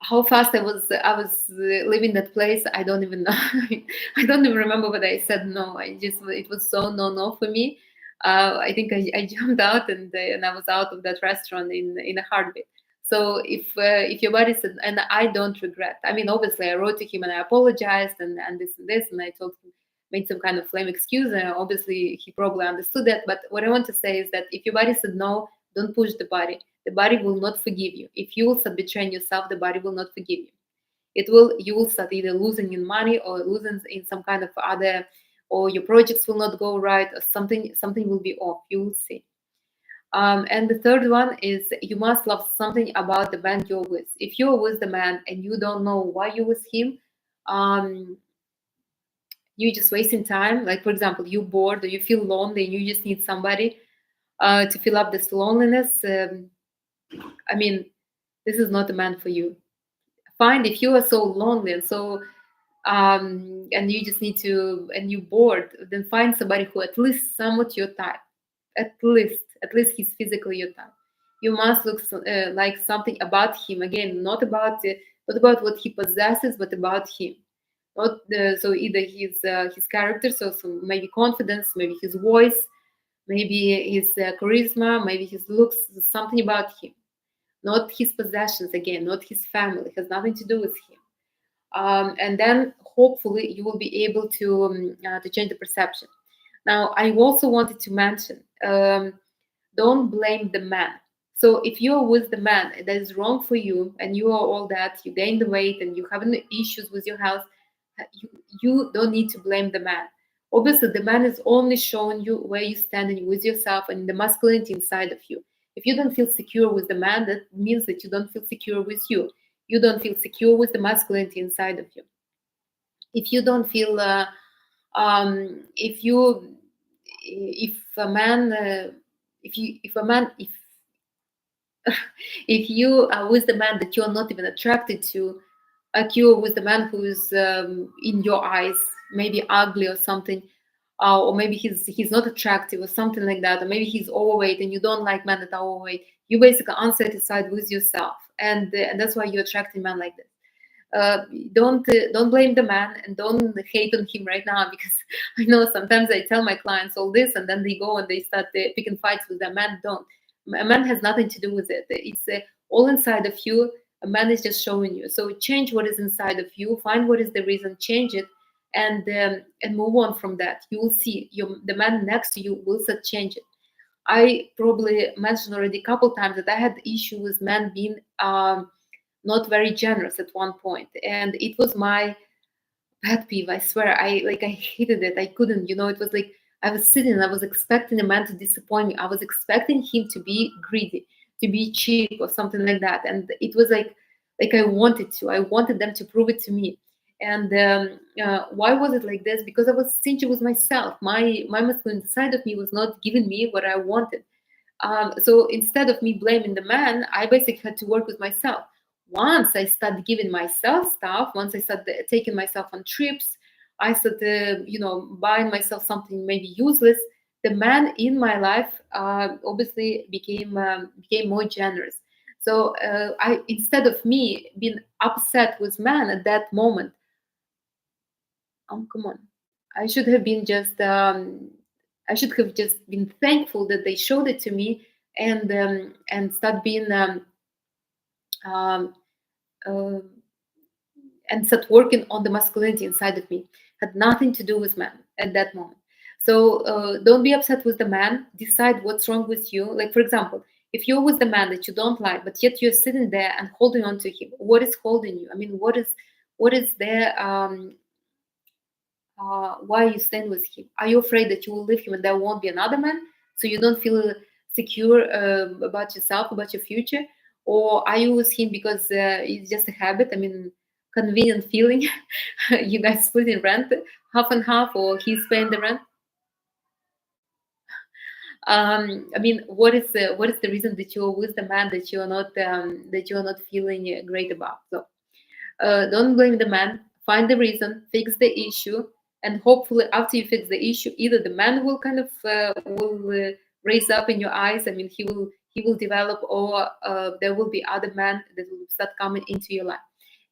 how fast I was leaving that place, I don't even know. I don't even remember what I said no. It was so no for me. I think I jumped out and I was out of that restaurant in a heartbeat. So if your body said, and I don't regret. I mean, obviously I wrote to him and I apologized and this and I told him, made some kind of lame excuse, and obviously he probably understood that. But what I want to say is that if your body said no, don't push the body. The body will not forgive you. If you will start betraying yourself, the body will not forgive you. You will start either losing in money or losing in some kind of other, or your projects will not go right, or something will be off. You will see. And the third one is you must love something about the man you're with. If you're with the man and you don't know why you're with him, you're just wasting time. Like, for example, you're bored or you feel lonely and you just need somebody to fill up this loneliness. I mean, this is not a man for you. Find, if you are so lonely and so and you just need to, and you're bored, then find somebody who at least somewhat your type. At least he's physically your type. You must look like something about him. Again, not about what he possesses, but about him. Not so either his character, so maybe confidence, maybe his voice, maybe his charisma, maybe his looks, something about him. Not his possessions, again, not his family. It has nothing to do with him. And then hopefully you will be able to change the perception. Now, I also wanted to mention, don't blame the man. So if you're with the man that is wrong for you and you are all that, you gain the weight and you have issues with your health, you don't need to blame the man. Obviously, the man is only showing you where you stand with yourself and the masculinity inside of you. If you don't feel secure with the man, that means that you don't feel secure with you. You don't feel secure with the masculinity inside of you. If you don't feel, if a man, if you are with the man that you're not even attracted to, like you're with the man who is in your eyes maybe ugly or something, or maybe he's not attractive or something like that, or maybe he's overweight and you don't like men that are overweight, you basically unsatisfied with yourself, and that's why you're attracting men like this. Don't blame the man and don't hate on him right now, because I know sometimes I tell my clients all this and then they go and they start picking fights with their man. Don't. A man has nothing to do with it. It's all inside of you. A man is just showing you. So change what is inside of you. Find what is the reason. Change it, and move on from that. You will see the man next to you will start change it. I probably mentioned already a couple times that I had issue with men being not very generous at one point, and it was my pet peeve. I swear, I hated it. I couldn't. It was like I was sitting and I was expecting a man to disappoint me. I was expecting him to be greedy, to be cheap or something like that, and it was like I wanted them to prove it to me. And why was it like this? Because I was stingy with myself. My masculine side of me was not giving me what I wanted. So instead of me blaming the man, I basically had to work with myself. Once I started giving myself stuff, once I started taking myself on trips, I started, buying myself something maybe useless. The man in my life obviously became more generous. So I, instead of me being upset with man at that moment, come on, I should have been just I should have just been thankful that they showed it to me, and start being um, uh, and start working on the masculinity inside of me. Had nothing to do with man at that moment. So don't be upset with the man. Decide what's wrong with you. Like, for example, if you're with the man that you don't like, but yet you're sitting there and holding on to him, what is holding you? I mean, what is there? why you stand with him? Are you afraid that you will leave him and there won't be another man, so you don't feel secure about yourself, about your future? Or are you with him because it's just a habit? I mean, convenient feeling. You guys splitting rent half and half, or he's paying the rent. I mean, what is the reason that you're with the man that you are not feeling great about? So don't blame the man. Find the reason, fix the issue, and hopefully, after you fix the issue, either the man will kind of will raise up in your eyes. I mean, he will develop, or there will be other men that will start coming into your life.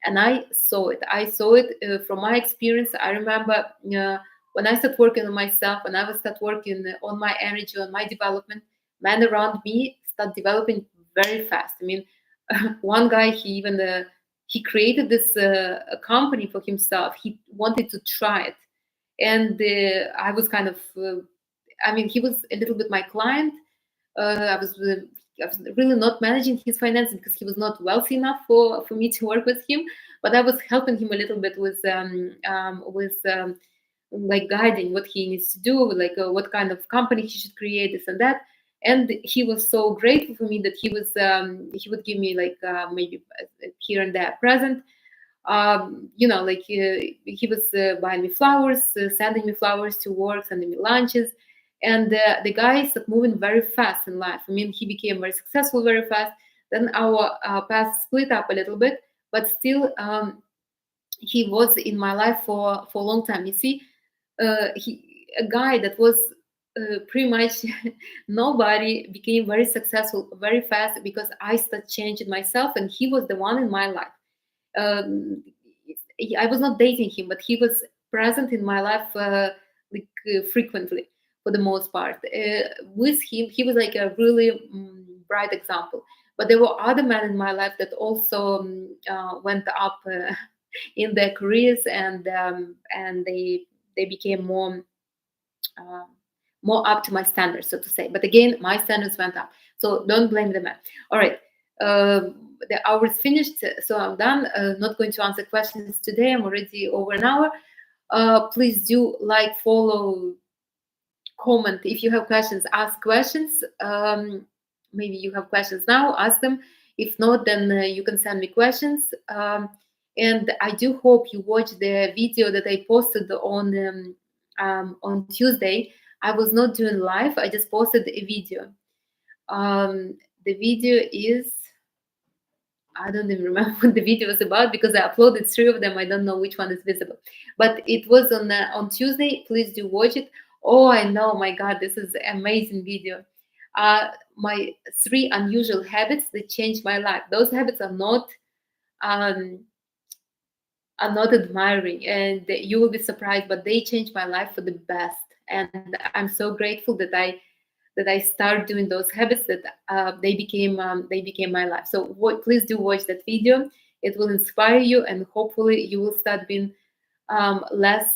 And I saw it. I saw it from my experience. I remember when I started working on myself, when I was start working on my energy, on my development, men around me start developing very fast. I mean, one guy, he created this a company for himself. He wanted to try it, and I was kind of, I mean, he was a little bit my client. I was really not managing his finances because he was not wealthy enough for me to work with him. But I was helping him a little bit with like guiding what he needs to do, like what kind of company he should create, this and that. And he was so grateful for me that he would give me like maybe here and there present. You know, like he was buying me flowers, sending me flowers to work, sending me lunches. And the guy started moving very fast in life. I mean, he became very successful very fast. Then our paths split up a little bit, but still he was in my life for a long time. You see, a guy that was pretty much nobody became very successful very fast because I started changing myself, and he was the one in my life. um, I was not dating him, but he was present in my life frequently for the most part. With him, he was like a really bright example. But there were other men in my life that also went up in their careers, and they became uh, more up to my standards, so to say. But again, my standards went up. So don't blame the man. All right. The hour is finished, so I'm done. Not going to answer questions today. I'm already over an hour. Please do like, follow, comment. If you have questions, ask questions. Maybe you have questions now, ask them. If not, then you can send me questions. And I do hope you watch the video that I posted on Tuesday. I was not doing live. I just posted a video. The video is, I don't even remember what the video was about because I uploaded three of them. I don't know which one is visible, but it was on Tuesday. Please do watch it. Oh, I know, my God, this is an amazing video. My three unusual habits that changed my life. Those habits um, are not admiring, and you will be surprised, but they changed my life for the best. And I'm so grateful that I started doing those habits, that they became my life. So please do watch that video. It will inspire you, and hopefully you will start being less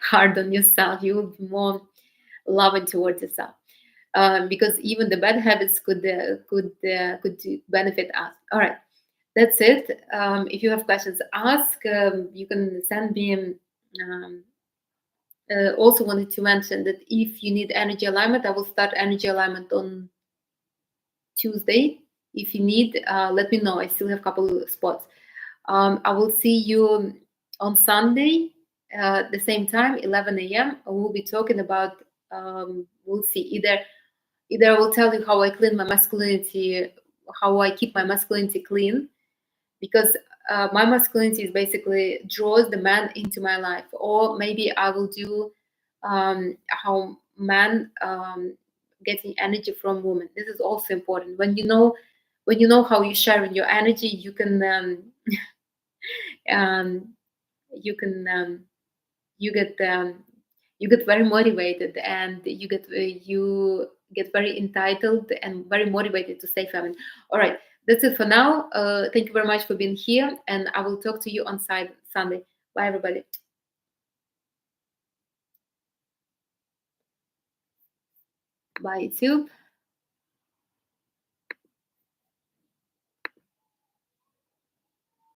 hard on yourself. You will be more loving towards yourself, because even the bad habits could benefit us. All right, that's it. If you have questions, ask. You can send me. Also wanted to mention that if you need energy alignment, I will start energy alignment on Tuesday. If you need, let me know. I still have a couple of spots. I will see you on Sunday, the same time, 11 a.m. We'll be talking about, we'll see, either I will tell you how I clean my masculinity, how I keep my masculinity clean, because my masculinity is basically draws the man into my life, or maybe I will do how man getting energy from women. This is also important. When you know how you share in your energy, um, you can you get you get very motivated, and you get very entitled and very motivated to stay feminine. All right, that's it for now. Thank you very much for being here, and I will talk to you on Sunday. Bye, everybody. Bye, YouTube.